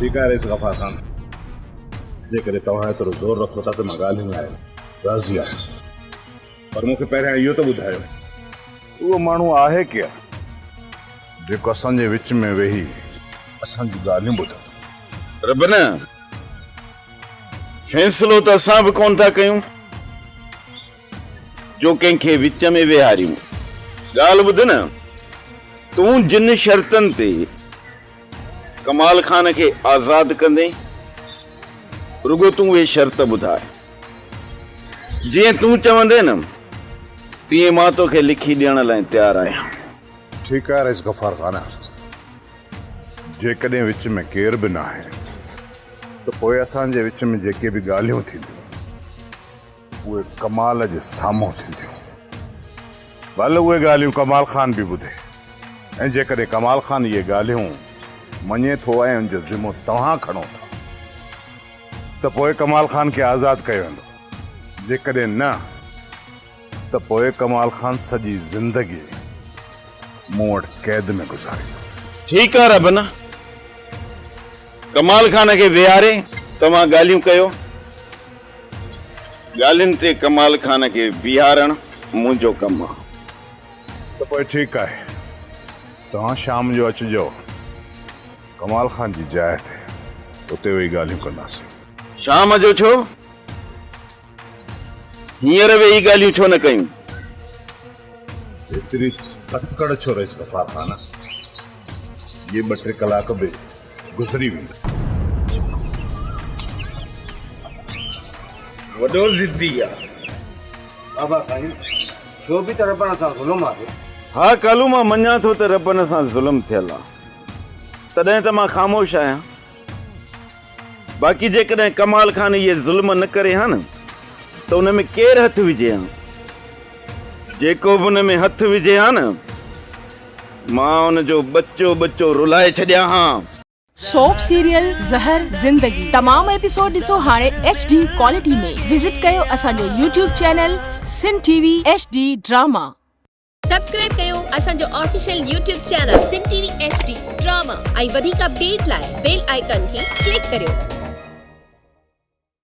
ठीक है रेस गफार खान जेकॾहिं तव्हां एतिरो ज़ोर रखो था त मां ॻाल्हियूं लाइ राज़ी आहियां पर मूंखे पहिरियां इहो त ॿुधायो उहो माण्हू आहे क्या जेको असांजे विच में वेही असांजी ॻाल्हियूं ॿुधंदो। रब न फैसलो त असां बि कोन था कयूं जो कंहिंखे विच में वेहारियूं। ॻाल्हि ॿुध न तूं जिन शर्तनि ते कमाल खान खे आज़ाद कंदे रुगो तूं उहे शर्त ॿुधाए जीअं तूं चवंदे न तीअं मां तोखे लिखी ॾियण लाइ तयारु आहियां। ठीकु आहे रेस गफ़ार खान जेकॾहिं विच में केर बि न आहे त पोइ असांजे विच में जेके बि ॻाल्हियूं थींदियूं उहे कमाल जे साम्हूं थींदियूं। भले उहे ॻाल्हियूं कमाल खान बि ॿुधे ऐं जेकॾहिं कमाल खान इहे ॻाल्हियूं मञे थो ऐं उनजो ज़िमो तव्हां खणो था त पोइ कमाल खान खे आज़ादु कयो वेंदो। जेकॾहिं न त पोइ कमाल खान सॼी ज़िंदगी मूं वटि क़ैद में गुज़ारींदो। ठीकु आहे रब न कमाल खान खे वेहारे तव्हां ॻाल्हियूं कयो। ॻाल्हियुनि ते कमाल खान खे बीहारणु मुंहिंजो कमु आहे। त पोइ ठीकु आहे तव्हां शाम जो अचिजो कमाल खान जी जाइ ते उते वेही ॻाल्हियूं कंदासीं। शाम जो छो हींअर वेही ॻाल्हियूं छो न कयूं? एतिरी तकड़ छो रहीस गफ़ार खान ये 2-3 कलाक बि गुज़री वेंदा। वॾो ज़िद्दी आहे बाबा साईं छो बि त रबन सां ज़ुल्म आहे। हा कालू मां मञा थो त रबन सां ज़ुल्म थियल आहे तॾहिं त मां ख़ामोश आहियां। बाक़ी जेकॾहिं कमाल खान इहे ज़ुल्म न करे हा न त उन में केरु हथु विझे हा। जेको बि उन में हथु विझे हा न मां उनजो बच्चो बच्चो रुलाए छॾियां हा। सोप सीरियल ज़हर ज़िंदगी तमाम एपिसोड ॾिसो हाणे HD क्वालिटी में। विजिट कयो असांजो YouTube चैनल सिन TV HD ड्रामा। सब्सक्राइब कयो असांजो ऑफिशियल YouTube चैनल सिन TV HD ड्रामा ऐं वधीक अपडेट लाइ बेल आइकन खे क्लिक करियो।